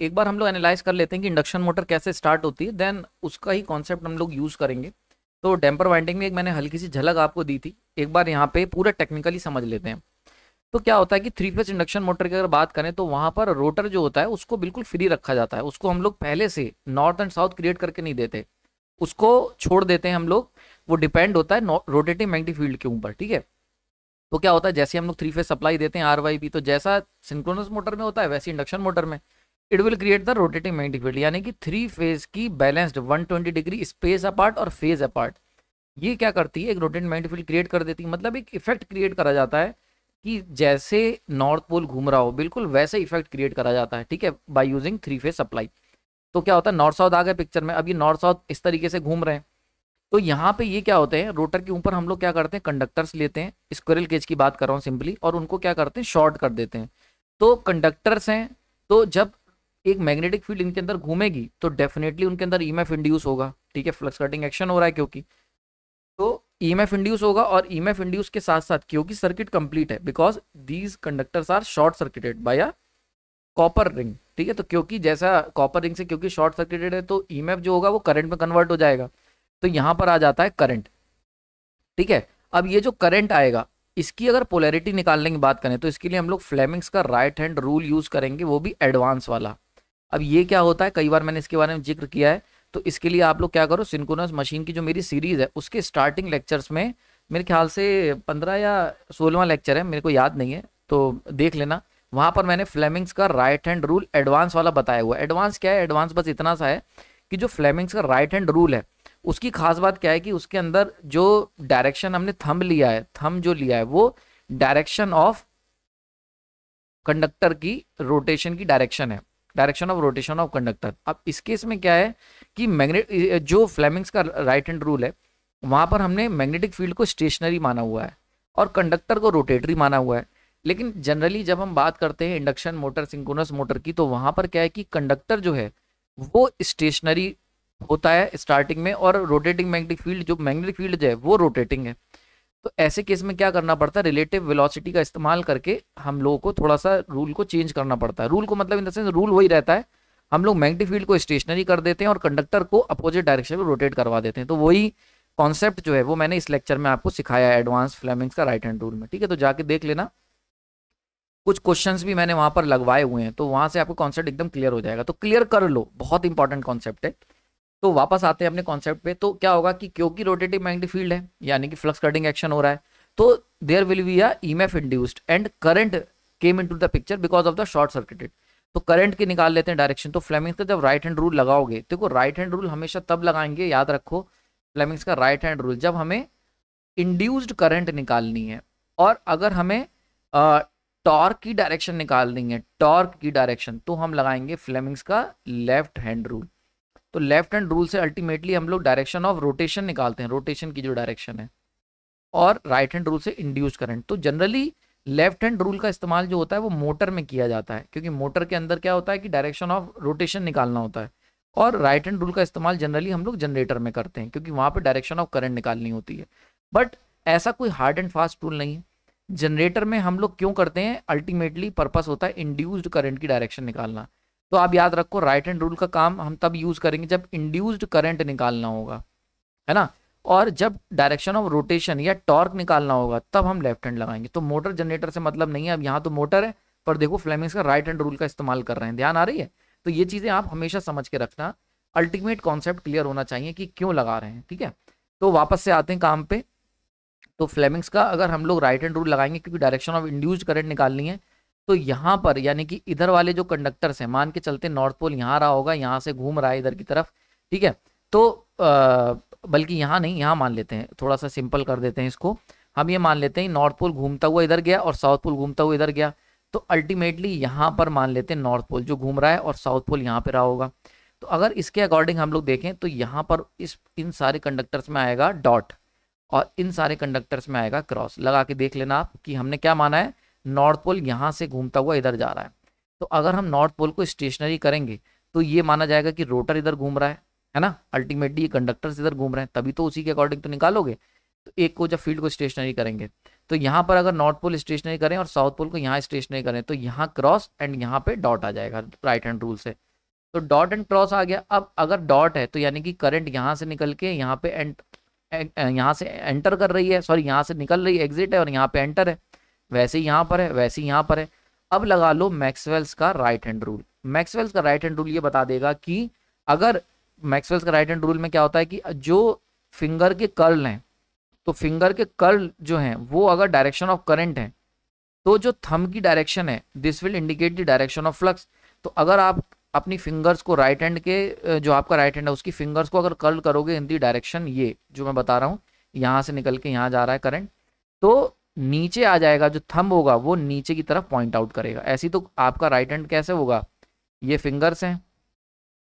एक बार हम लोग एनालाइज कर लेते हैं कि इंडक्शन मोटर कैसे स्टार्ट होती है, देन उसका ही कॉन्सेप्ट हम लोग यूज़ करेंगे। तो डैम्पर वाइंडिंग में एक मैंने हल्की सी झलक आपको दी थी, एक बार यहाँ पे पूरा टेक्निकली समझ लेते हैं। तो क्या होता है कि थ्री फेज इंडक्शन मोटर की अगर बात करें तो वहाँ पर रोटर जो होता है उसको बिल्कुल फ्री रखा जाता है। उसको हम लोग पहले से नॉर्थ एंड साउथ क्रिएट करके नहीं देते, उसको छोड़ देते हैं हम लोग। वो डिपेंड होता है रोटेटिंग मैग्नेटिक फील्ड के ऊपर, ठीक है। तो क्या होता है, जैसे हम लोग थ्री फेज सप्लाई देते हैं RYB, तो जैसा सिंक्रोनस मोटर में होता है वैसे इंडक्शन मोटर में it will create the rotating magnetic field, यानी कि थ्री फेज की बैलेंस्ड 120 डिग्री स्पेस अपार्ट और फेज अपार्ट ये क्या करती है, एक रोटेटिंग मैग्नेटिक फील्ड क्रिएट कर देती है। मतलब एक इफेक्ट क्रिएट करा जाता है कि जैसे नॉर्थ पोल घूम रहा हो बिल्कुल वैसे इफेक्ट क्रिएट करा जाता है, ठीक है, by using three phase supply. तो क्या होता है, नॉर्थ साउथ आ गए पिक्चर में। अब ये नॉर्थ साउथ इस तरीके से घूम रहे हैं, तो यहाँ पे ये क्या होते हैं, रोटर के ऊपर हम लोग क्या करते हैं, कंडक्टर्स लेते हैं, स्क्विरल केज की बात कर रहा हूँ सिंपली, और उनको क्या करते हैं, शॉर्ट कर देते हैं। तो कंडक्टर्स हैं, तो जब एक मैग्नेटिक फील्ड इनके अंदर घूमेगी तो डेफिनेटली उनके अंदर ईएमएफ इंड्यूस होगा, ठीक है, फ्लक्स कटिंग एक्शन हो रहा है क्योंकि। तो ईएमएफ इंड्यूस होगा, और ईएमएफ इंड्यूस के साथ साथ क्योंकि सर्किट कंप्लीट है, because these conductors are short circuited by a copper ring, ठीक है। तो क्योंकि जैसा कॉपर रिंग से क्योंकि शॉर्ट सर्किटेड है तो ईएमएफ जो होगा वो करंट में कन्वर्ट हो जाएगा। तो यहां पर आ जाता है करंट, ठीक है। अब ये जो करंट आएगा इसकी अगर पोलैरिटी निकालने की बात करें तो इसके लिए हम लोग फ्लेमिंग्स का राइट हैंड रूल यूज करेंगे, वो भी एडवांस वाला। अब ये क्या होता है, कई बार मैंने इसके बारे में जिक्र किया है। तो इसके लिए आप लोग क्या करो, सिंक्रोनस मशीन की जो मेरी सीरीज है उसके स्टार्टिंग लेक्चर्स में, मेरे ख्याल से 15 या 16वां लेक्चर है, मेरे को याद नहीं है, तो देख लेना। वहां पर मैंने फ्लेमिंग्स का राइट हैंड रूल एडवांस वाला बताया हुआ है। एडवांस क्या है, एडवांस बस इतना सा है कि जो फ्लेमिंग्स का राइट हैंड रूल है उसकी खास बात क्या है कि उसके अंदर जो डायरेक्शन हमने थंब लिया है, थंब जो लिया है वो डायरेक्शन ऑफ कंडक्टर की रोटेशन की डायरेक्शन है, direction of rotation of conductor. अब इस केस में क्या है कि मैग्नेट जो फ्लेमिंग्स का राइट हैंड रूल है वहां पर हमने मैग्नेटिक फील्ड को स्टेशनरी माना हुआ है और कंडक्टर को रोटेटरी माना हुआ है। लेकिन जनरली जब हम बात करते हैं इंडक्शन मोटर सिंक्रोनस मोटर की, तो वहां पर क्या है कि कंडक्टर जो है वो स्टेशनरी होता है स्टार्टिंग में, और रोटेटिंग मैग्नेटिक फील्ड जो मैग्नेटिक फील्ड जो है वो रोटेटिंग है। तो ऐसे केस में क्या करना पड़ता है, रिलेटिव वेलोसिटी का इस्तेमाल करके हम लोगों को थोड़ा सा रूल को चेंज करना पड़ता है। रूल को मतलब इन द सेंस रूल वही रहता है, हम लोग मैग्नेटिक फील्ड को स्टेशनरी कर देते हैं और कंडक्टर को अपोजिट डायरेक्शन में रोटेट करवा देते हैं। तो वही कॉन्सेप्ट जो है वो मैंने इस लेक्चर में आपको सिखाया है एडवांस फ्लेमिंग्स का राइट हैंड रूल में, ठीक है। तो जाके देख लेना, कुछ क्वेश्चंस भी मैंने वहां पर लगवाए हुए हैं, तो वहां से आपको कॉन्सेप्ट एकदम क्लियर हो जाएगा। तो क्लियर कर लो, बहुत इंपॉर्टेंट कॉन्सेप्ट है। तो वापस आते हैं अपने कॉन्सेप्ट पे। तो क्या होगा कि क्योंकि रोटेटिव मैग्नेटिक फील्ड है यानी कि फ्लक्स कटिंग एक्शन हो रहा है, तो there will be a EMF induced and current came into the picture because of the short circuited. तो करंट की निकाल लेते हैं डायरेक्शन। तो फ्लेमिंग्स का जब राइट हैंड रूल लगाओगे, देखो राइट हैंड रूल हमेशा तब लगाएंगे, याद रखो, फ्लेमिंग्स का राइट हैंड रूल जब हमें इंड्यूस्ड करंट निकालनी है, और अगर हमें टॉर्क की डायरेक्शन निकालनी है, टॉर्क की डायरेक्शन, तो हम लगाएंगे फ्लेमिंग्स का लेफ्ट हैंड रूल। तो लेफ्ट हैंड रूल से अल्टीमेटली हम लोग डायरेक्शन ऑफ रोटेशन निकालते हैं, रोटेशन की जो डायरेक्शन है, और राइट हैंड रूल से इंड्यूस करंट। तो जनरली लेफ्ट हैंड रूल का इस्तेमाल जो होता है वो मोटर में किया जाता है, क्योंकि मोटर के अंदर क्या होता है कि डायरेक्शन ऑफ रोटेशन निकालना होता है। और राइट हैंड रूल का इस्तेमाल जनरली हम लोग जनरेटर में करते हैं, क्योंकि वहां पर डायरेक्शन ऑफ करंट निकालनी होती है। बट ऐसा कोई हार्ड एंड फास्ट रूल नहीं है। जनरेटर में हम लोग क्यों करते हैं, अल्टीमेटली पर्पस होता है इंड्यूस्ड करंट की डायरेक्शन निकालना। तो आप याद रखो, राइट हैंड रूल का काम हम तब यूज करेंगे जब इंड्यूस्ड करंट निकालना होगा, है ना, और जब डायरेक्शन ऑफ रोटेशन या टॉर्क निकालना होगा तब हम लेफ्ट हैंड लगाएंगे। तो मोटर जनरेटर से मतलब नहीं है। अब यहाँ तो मोटर है, पर देखो फ्लेमिंग्स का राइट हैंड रूल का इस्तेमाल कर रहे हैं, ध्यान आ रही है। तो ये चीजें आप हमेशा समझ के रखना, अल्टीमेट कॉन्सेप्ट क्लियर होना चाहिए कि क्यों लगा रहे हैं, ठीक है। तो वापस से आते हैं काम पे। तो फ्लेमिंग्स का अगर हम लोग राइट हैंड रूल लगाएंगे क्योंकि डायरेक्शन ऑफ इंड्यूस्ड करंट निकालनी है, तो यहाँ पर यानी कि इधर वाले जो कंडक्टर्स हैं, मान के चलते नॉर्थ पोल यहाँ रहा होगा, यहाँ से घूम रहा है इधर की तरफ, ठीक है। तो बल्कि यहाँ नहीं, यहाँ मान लेते हैं, थोड़ा सा सिंपल कर देते हैं इसको। हम ये मान लेते हैं नॉर्थ पोल घूमता हुआ इधर गया और साउथ पोल घूमता हुआ इधर गया। तो अल्टीमेटली यहाँ पर मान लेते हैं नॉर्थ पोल जो घूम रहा है और साउथ पोल यहाँ पे रहा होगा। तो अगर इसके अकॉर्डिंग हम लोग देखें तो यहाँ पर इस इन सारे कंडक्टर्स में आएगा डॉट, और इन सारे कंडक्टर्स में आएगा क्रॉस। लगा के देख लेना आप कि हमने क्या माना है, नॉर्थ पोल यहाँ से घूमता हुआ इधर जा रहा है। तो अगर हम नॉर्थ पोल को स्टेशनरी करेंगे तो ये माना जाएगा कि रोटर इधर घूम रहा है ना, अल्टीमेटली ये कंडक्टर्स इधर घूम रहे हैं, तभी तो उसी के अकॉर्डिंग तो निकालोगे। तो एक को जब फील्ड को स्टेशनरी करेंगे, तो यहाँ पर अगर नॉर्थ पोल स्टेशनरी करें और साउथ पोल को यहाँ स्टेशनरी करें, तो यहाँ क्रॉस एंड यहाँ पे डॉट आ जाएगा राइट हैंड रूल से। तो डॉट एंड क्रॉस आ गया। अब अगर डॉट है तो यानी कि करंट यहाँ से निकल के यहाँ पे यहाँ से एंटर कर रही है, सॉरी यहाँ से निकल रही है, एग्जिट है, और यहाँ पे एंटर है। वैसे ही यहाँ पर है, वैसे ही यहाँ पर है। अब लगा लो मैक्सवेल्स का राइट हैंड रूल। मैक्सवेल्स का राइट हैंड रूल ये बता देगा कि अगर मैक्सवेल्स का राइट हैंड रूल में क्या होता है कि जो फिंगर के कर्ल हैं, तो फिंगर के कर्ल जो हैं वो अगर डायरेक्शन ऑफ करंट है, तो जो थंब की डायरेक्शन है this will indicate the direction of flux. तो अगर आप अपनी फिंगर्स को राइट हैंड के, जो आपका राइट हैंड है उसकी फिंगर्स को अगर कर्ल करोगे इन दी डायरेक्शन, ये जो मैं बता रहा हूँ, यहाँ से निकल के यहाँ जा रहा है करंट, तो नीचे आ जाएगा, जो थंब होगा वो नीचे की तरफ पॉइंट आउट करेगा। ऐसी तो आपका राइट हैंड कैसे होगा, ये फिंगर्स हैं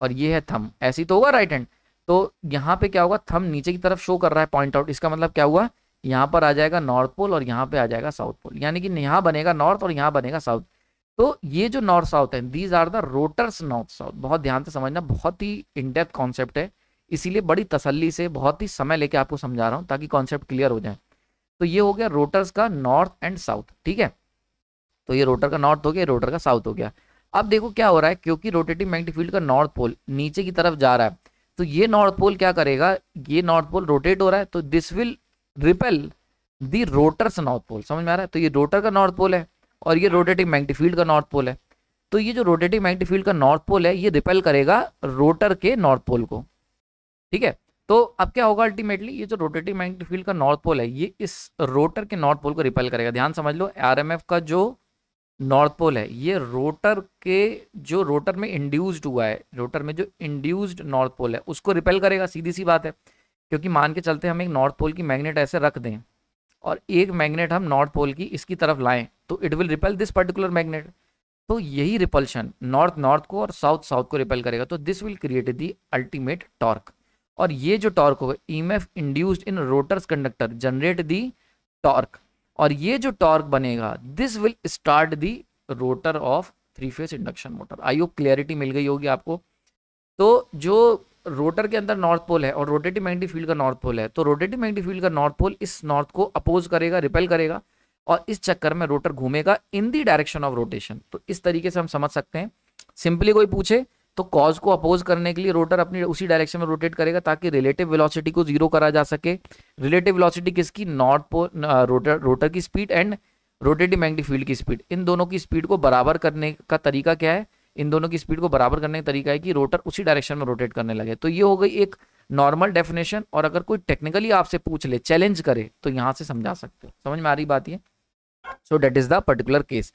और ये है थंब, ऐसी तो होगा राइट हैंड। तो यहाँ पे क्या होगा, थंब नीचे की तरफ शो कर रहा है पॉइंट आउट, इसका मतलब क्या हुआ, यहाँ पर आ जाएगा नॉर्थ पोल और यहाँ पे आ जाएगा साउथ पोल, यानी कि यहाँ बनेगा नॉर्थ और यहाँ बनेगा साउथ। तो ये जो नॉर्थ साउथ है, these are the rotors north south. बहुत ध्यान से समझना, बहुत ही इन डेप्थ कॉन्सेप्ट है, इसीलिए बड़ी तसल्ली से बहुत ही समय लेके आपको समझा रहा हूँ ताकि कॉन्सेप्ट क्लियर हो जाए। तो ये हो गया रोटर्स का नॉर्थ एंड साउथ, ठीक है। तो ये रोटर का नॉर्थ हो गया, रोटर का साउथ हो गया। अब देखो क्या हो रहा है, क्योंकि रोटेटिंग मैग्नेटिक फील्ड का नॉर्थ पोल नीचे की तरफ जा रहा है, तो ये नॉर्थ पोल क्या करेगा, ये नॉर्थ पोल रोटेट हो रहा है, तो this will repel the rotors north pole. समझ में आ रहा है। तो ये रोटर का नॉर्थ पोल है और ये रोटेटिंग मैग्नेटिक फील्ड का नॉर्थ पोल है। तो ये जो रोटेटिंग मैग्नेटिक फील्ड का नॉर्थ पोल है ये रिपेल करेगा रोटर के नॉर्थ पोल को, ठीक है। तो अब क्या होगा अल्टीमेटली, ये जो रोटेटिंग मैग्नेटिक फील्ड का नॉर्थ पोल है ये इस रोटर के नॉर्थ पोल को रिपेल करेगा। ध्यान समझ लो, आरएमएफ का जो नॉर्थ पोल है ये रोटर के, जो रोटर में इंड्यूस्ड हुआ है, रोटर में जो इंड्यूस्ड नॉर्थ पोल है उसको रिपेल करेगा। सीधी सी बात है, क्योंकि मान के चलते हम एक नॉर्थ पोल की मैग्नेट ऐसे रख दें और एक मैग्नेट हम नॉर्थ पोल की इसकी तरफ लाएं, तो it will repel this particular magnet. तो यही रिपल्शन नॉर्थ नॉर्थ को और साउथ साउथ को रिपेल करेगा। तो this will create the ultimate torque, और ये जो टॉर्क होगा, EMF induced in rotors conductor generate the torque, और ये जो टॉर्क बनेगा this will start the rotor of 3 phase induction motor. I hope clarity मिल गई होगी आपको। तो जो रोटर के अंदर नॉर्थ पोल है और रोटेटिव मैग्नेटिक फील्ड का नॉर्थ पोल है, तो रोटेटिव मैग्नेटिक फील्ड का नॉर्थ पोल इस नॉर्थ को अपोज करेगा, रिपेल करेगा, और इस चक्कर में रोटर घूमेगा इन दी डायरेक्शन ऑफ रोटेशन। तो इस तरीके से हम समझ सकते हैं। सिंपली कोई पूछे तो कॉज को अपोज करने के लिए रोटर अपनी उसी डायरेक्शन में रोटेट करेगा ताकि रिलेटिव वेलोसिटी को जीरो करा जा सके। रिलेटिव वेलोसिटी किसकी, नॉर्थ पोल रोटर की speed and rotative magnetic field की स्पीड, इन दोनों की स्पीड को बराबर करने का तरीका क्या है, इन दोनों की स्पीड को बराबर करने का तरीका है कि रोटर उसी डायरेक्शन में रोटेट करने लगे। तो ये हो गई एक नॉर्मल डेफिनेशन, और अगर कोई टेक्निकली आपसे पूछ ले, चैलेंज करे, तो यहाँ से समझा सकते हो। समझ में आ रही बात ये। So that is the particular case.